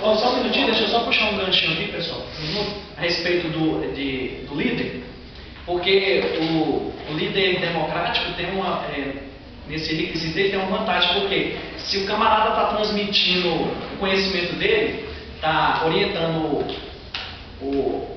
Ó, só um minutinho, deixa eu só puxar um ganchinho aqui, pessoal, a respeito do líder, porque o líder democrático tem uma, nesse requisito dele tem uma vantagem, porque se o camarada está transmitindo o conhecimento dele, está orientando o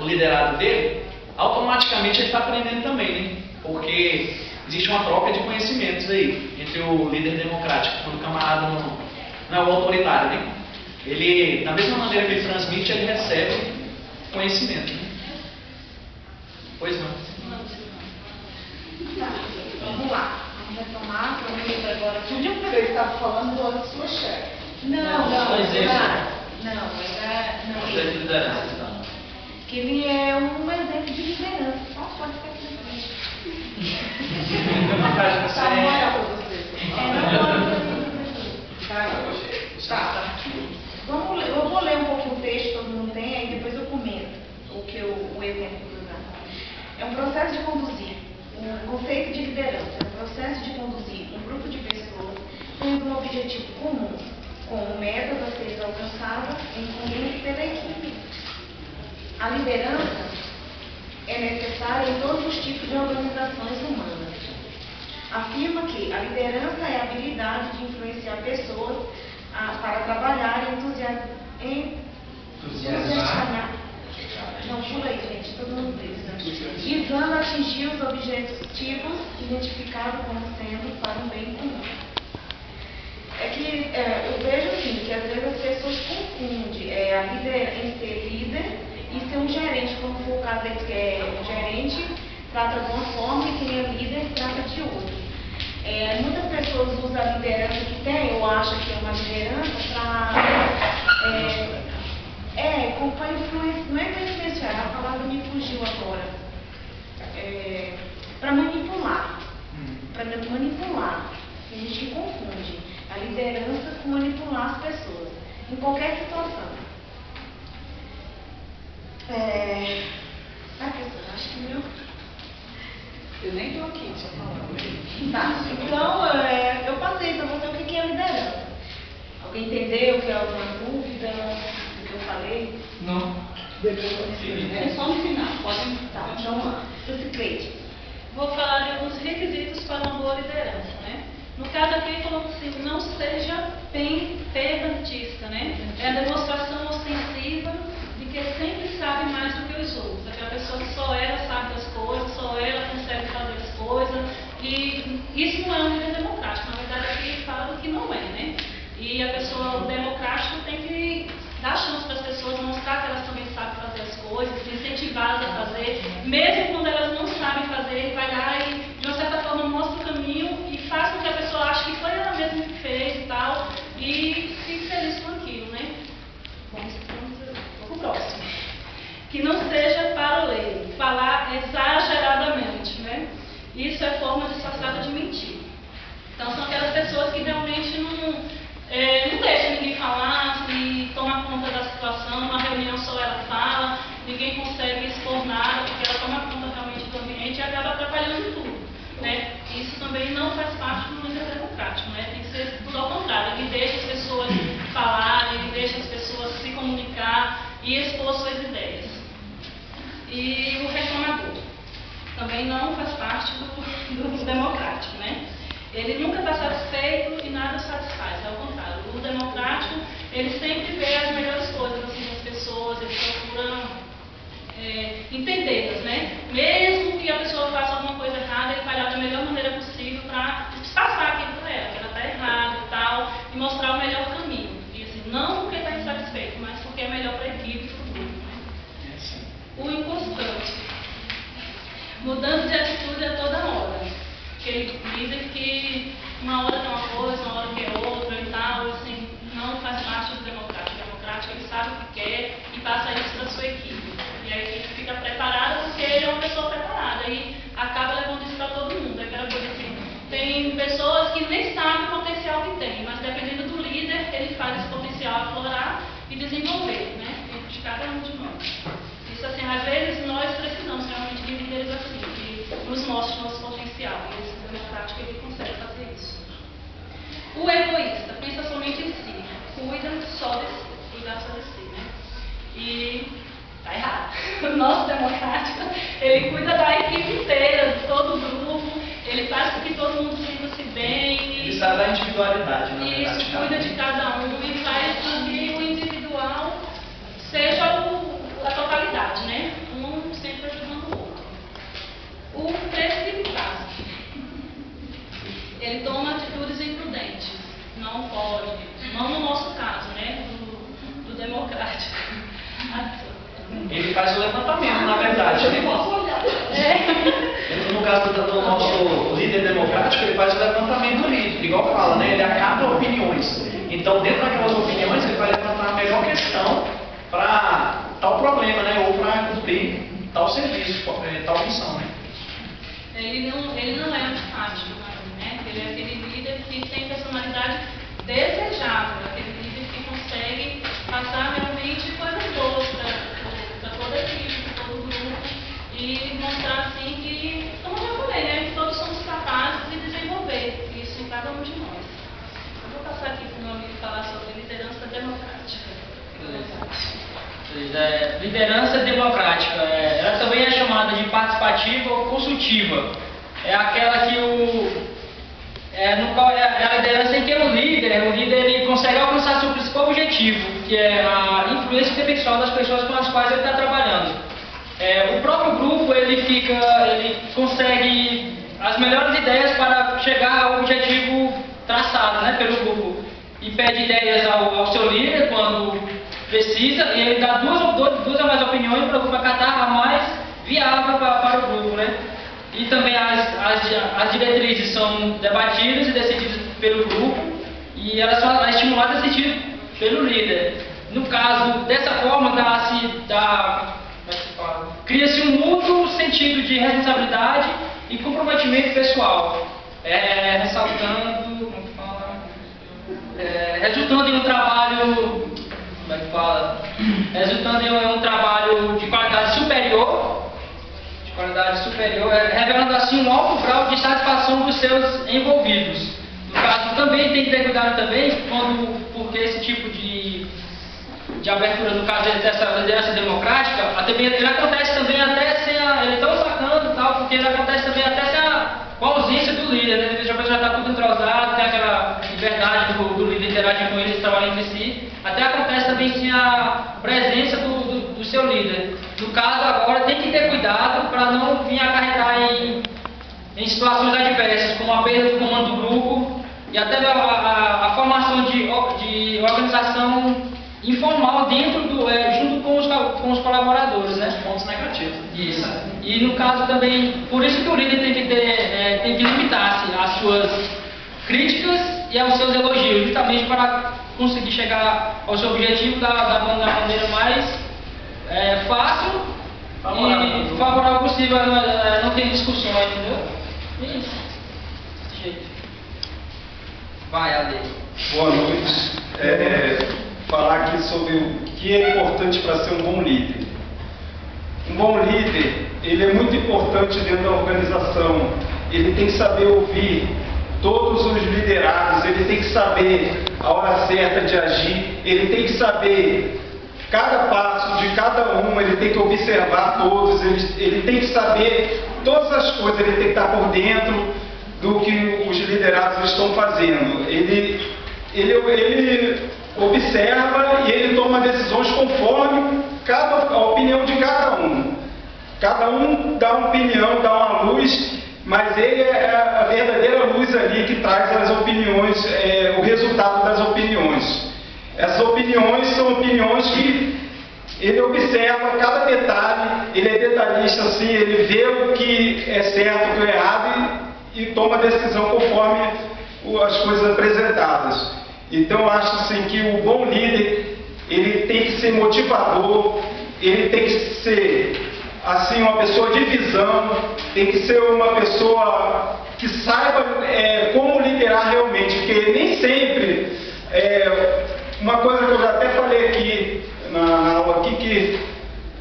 liderado dele, automaticamente ele está aprendendo também, né? Porque existe uma troca de conhecimentos aí entre o líder democrático, quando o camarada não é o autoritário, né? Ele, da mesma maneira que ele transmite, ele recebe conhecimento, né? Pois não. Tá, vamos lá. Vamos retomar. Vamos agora. Podia você estava falando da sua chefe. Não. Que ele é um exemplo de liderança. Só pode ficar aqui. Tá maior para você. Tá. Eu vou ler um pouquinho o texto, todo mundo tem, aí depois eu comento o exemplo que eu usar. É um processo de conduzir. O conceito de liderança é um processo de conduzir um grupo de pessoas tendo um objetivo comum, com metas a serem alcançadas em conjunto pela equipe. A liderança é necessária em todos os tipos de organizações humanas. Afirma que a liderança é a habilidade de influenciar pessoas para trabalhar entusiasmar. Não, pula aí, gente, todo mundo diz. Visando atingir os objetivos identificados como sendo para um bem comum. É que eu vejo assim, que às vezes as pessoas confundem em ser líder e ser um gerente, como foi o caso dele, que é um gerente, trata de uma forma e quem é líder trata de outra. Muitas pessoas usam a liderança que tem, ou acham que é uma liderança, para influenciar, não é para influenciar, a palavra me fugiu agora. Para manipular. Para manipular. A gente confunde a liderança com manipular as pessoas, em qualquer situação. Professora, acho que eu nem estou aqui, deixa eu falar. Tá, então eu passei para você o que é liderança. Alguém entendeu? Que é alguma dúvida do que eu falei? Não. É só no final, pode. Tá, então vamos lá. Ciclete. Vou falar de alguns requisitos para uma boa liderança, né? No caso aqui, ele falou assim, não seja pedantista, né? É a demonstração ostensiva de que sempre sabe mais do que os outros. Aquela pessoa que só ela sabe das coisas, só ela consegue fazer as coisas. E isso não é um líder democrático. Na verdade, aqui ele fala do que não é, né? E a pessoa democrática tem que dar chance para as pessoas, mostrar que elas também sabem fazer as coisas, incentivá-las a fazer. Mesmo quando elas não sabem fazer, ele vai lá e, de uma certa forma, mostra o caminho e faz com que a pessoa ache que foi ela mesma que fez e tal, e fique feliz com aquilo, né? Vamos para o próximo. Que não seja paroleiro, falar exageradamente, né? Isso é forma disfarçada de mentir. Então, são aquelas pessoas que realmente não deixam ninguém falar, se toma conta da situação, numa reunião só ela fala, ninguém consegue expor nada, porque ela toma conta realmente do ambiente e acaba atrapalhando tudo, né? Isso também não faz parte do líder democrático, né? Tem que ser tudo ao contrário, ele deixa as pessoas falarem, ele deixa as pessoas se comunicar e expor suas ideias. E o reclamador também não faz parte do democrático, né? Ele nunca está satisfeito e nada o satisfaz, é o contrário. O democrático, ele sempre vê as melhores coisas assim, das pessoas, ele procura entendê-las, né? Mesmo que a pessoa faça alguma coisa errada, ele vai lá da melhor maneira possível para passar aquilo para ela, que ela está errada e tal, e mostrar o melhor caminho. E assim, não porque está insatisfeito, mas porque é melhor para a equipe e para o grupo, né? O inconstante, mudando de atitude a toda hora. Ele dizem que uma hora é uma coisa, uma hora que é outra e tal, assim, não faz parte do democrático. O democrático, ele sabe o que quer e passa isso para a sua equipe. E a equipe fica preparada porque ele é uma pessoa preparada e acaba levando isso para todo mundo. É aquela coisa assim, tem pessoas que nem sabem o potencial que tem, mas dependendo do líder, ele faz esse potencial aflorar e desenvolver, né? Dentro de cada um de nós. Isso assim, às vezes nós precisamos realmente de líderes assim, que nos mostrem nosso potencial. E esse democrático ele consegue fazer isso. O egoísta pensa somente em si, cuida só de si. falecer, né? E tá errado. O nosso democrático, ele cuida da equipe inteira, de todo o grupo, ele faz com que todo mundo sinta-se bem. Ele sabe da individualidade, na verdade. Isso, cuida de cada um e faz com que o individual seja a totalidade, né? Um sempre ajudando o outro. O precipitado, ele toma atitudes imprudentes. Não pode, não no nosso caso, né? Do democrático. Ele faz o levantamento, na verdade. No caso do nosso líder democrático, ele faz o levantamento político, igual fala, né? Ele acata opiniões. Então, dentro daquelas opiniões, ele vai levantar a melhor questão para tal problema, né? Ou para cumprir tal serviço, tal missão, né? Ele não é antipático, né? Ele é aquele líder que tem personalidade desejável, aquele líder que consegue passar realmente coisas boas para toda a equipe, para todo o grupo e mostrar assim que, como eu já falei, né? Que todos somos capazes de desenvolver isso em cada um de nós. Eu vou passar aqui para o meu amigo falar sobre liderança democrática. Liderança democrática, ela também é chamada de participativa ou consultiva. É aquela que no qual é a liderança em que o líder ele consegue alcançar seu principal objetivo, que é a influência intelectual das pessoas com as quais ele está trabalhando. O próprio grupo ele consegue as melhores ideias para chegar ao objetivo traçado, né, pelo grupo, e pede ideias ao seu líder quando precisa, e ele dá duas ou mais opiniões para o grupo acatar a mais viável para o grupo, né? E também as diretrizes são debatidas e decididas pelo grupo, e elas são estimuladas e decididas pelo líder. No caso, dessa forma, cria-se um mútuo sentido de responsabilidade e comprometimento pessoal, resultando em um trabalho, resultando em um trabalho de qualidade superior, revelando assim um alto grau de satisfação dos seus envolvidos. No caso, também tem que ter cuidado também, porque esse tipo de abertura, no caso dessa liderança democrática, ele acontece também até sem ele está sacando e tal, porque ele acontece também até com a ausência do líder, né? A pessoa já está tudo entrosado, tem aquela liberdade do líder interagir com eles, trabalhar entre si. Até acontece também sem a presença do seu líder. No caso, agora tem que ter cuidado para não vir acarretar em situações adversas, como a perda do comando do grupo e até a formação de organização informal junto com os colaboradores, né? Pontos negativos. Isso. E no caso também, por isso que o líder tem que limitar-se às suas críticas e aos seus elogios, justamente para conseguir chegar ao seu objetivo da maneira mais fácil e favorável possível, não tem discussões, entendeu? Isso. Desse jeito. Vai, Ale. Boa noite. Falar aqui sobre o que é importante para ser um bom líder. Um bom líder, ele é muito importante dentro da organização. Ele tem que saber ouvir todos os liderados, ele tem que saber a hora certa de agir, ele tem que saber cada passo de cada um, ele tem que observar todos, ele tem que saber todas as coisas, ele tem que estar por dentro do que os liderados estão fazendo. Ele observa e ele toma decisões conforme a opinião de cada um. Cada um dá uma opinião, dá uma luz, mas ele é a verdadeira luz ali que traz as opiniões, o resultado das opiniões. Essas opiniões são opiniões que ele observa cada detalhe, ele é detalhista assim, ele vê o que é certo, o que é errado e toma decisão conforme as coisas apresentadas. Então eu acho assim, que o bom líder, ele tem que ser motivador, ele tem que ser assim, uma pessoa de visão, tem que ser uma pessoa que saiba como liderar realmente, porque nem sempre, uma coisa que eu já até falei aqui na aula aqui, que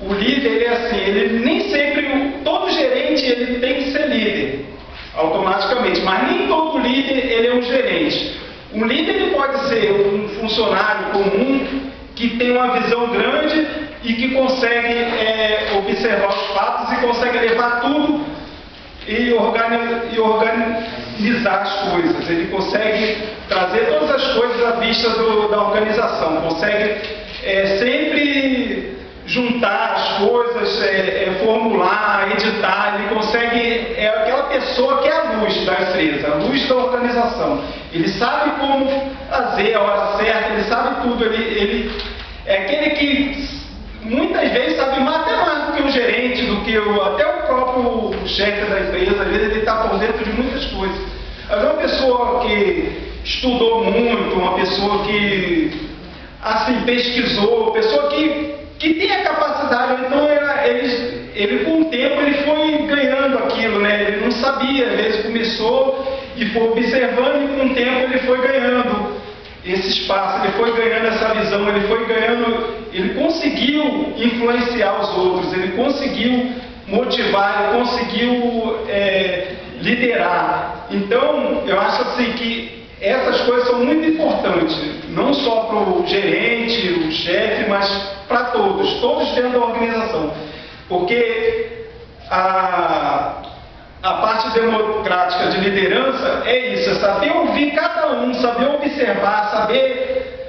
o líder ele é assim, ele nem sempre, todo gerente ele tem que ser líder, automaticamente, mas nem todo líder ele é um gerente. Um líder ele pode ser um funcionário comum que tem uma visão grande e que consegue observar os fatos e consegue levar tudo e organizar as coisas. Ele consegue trazer todas as coisas à vista da organização, consegue sempre juntar as coisas, formular, editar. Ele consegue, é aquela pessoa que é a luz da empresa, a luz da organização. Ele sabe como fazer a hora certa, ele sabe tudo. Ele é aquele que muitas vezes sabe até mais do que o gerente, do que até o próprio chefe da empresa. Às vezes ele está por dentro de muitas coisas. Mas é uma pessoa que estudou muito, uma pessoa que assim, pesquisou, uma pessoa que tem a capacidade. Então ele com o tempo ele foi ganhando aquilo, né? Ele não sabia, às vezes começou e foi observando, e com o tempo ele foi ganhando esse espaço, ele foi ganhando essa visão, ele conseguiu influenciar os outros, ele conseguiu motivar, ele conseguiu liderar. Então, eu acho assim que essas coisas são muito importantes, não só para o gerente, o chefe, mas para todos dentro da organização. Porque a parte democrática de liderança é isso, é saber ouvir cada um, saber observar, saber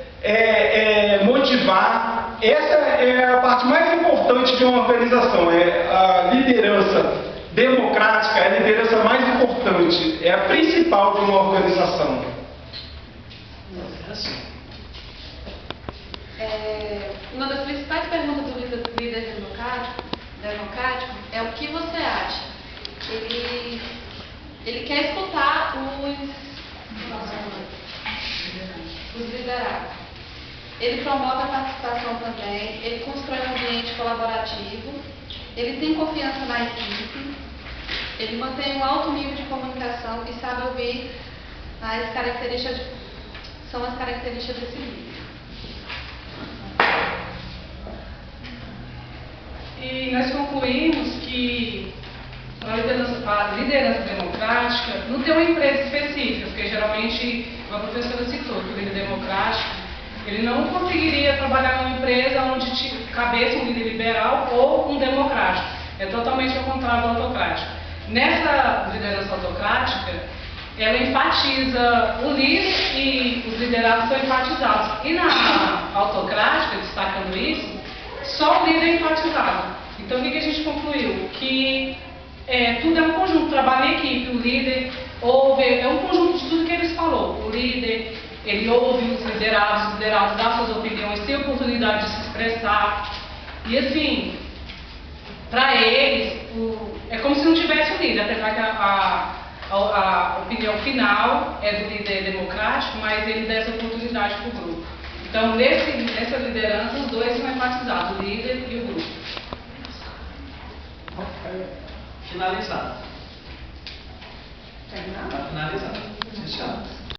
motivar. Essa é a parte mais importante de uma organização, é a liderança democrática, é a liderança mais importante, é a principal de uma organização. Uma das principais perguntas do líder democrático é o que você acha. Ele quer escutar os liderados. Ele promove a participação também, ele constrói um ambiente colaborativo, ele tem confiança na equipe, ele mantém um alto nível de comunicação e sabe ouvir são as características desse líder. E nós concluímos que a liderança democrática não tem uma empresa específica, porque geralmente, a professora citou, que o líder democrático, ele não conseguiria trabalhar numa empresa onde cabesse um líder liberal ou um democrático. É totalmente ao contrário do autocrático. Nessa liderança autocrática, ela enfatiza o líder e os liderados são enfatizados. E na autocrática, destacando isso, só o líder é enfatizado. Então, o que a gente concluiu? Que tudo é um conjunto, trabalho em equipe. O líder ouve, é um conjunto de tudo que eles falou. O líder, ele ouve os liderados dão suas opiniões, tem oportunidade de se expressar. E assim, para eles, é como se não tivesse o líder, apesar que a opinião final é do líder democrático, mas ele dá essa oportunidade para o grupo. Então, nessa liderança, os dois são enfatizados, o líder e o grupo. Finalizado. Finalizado.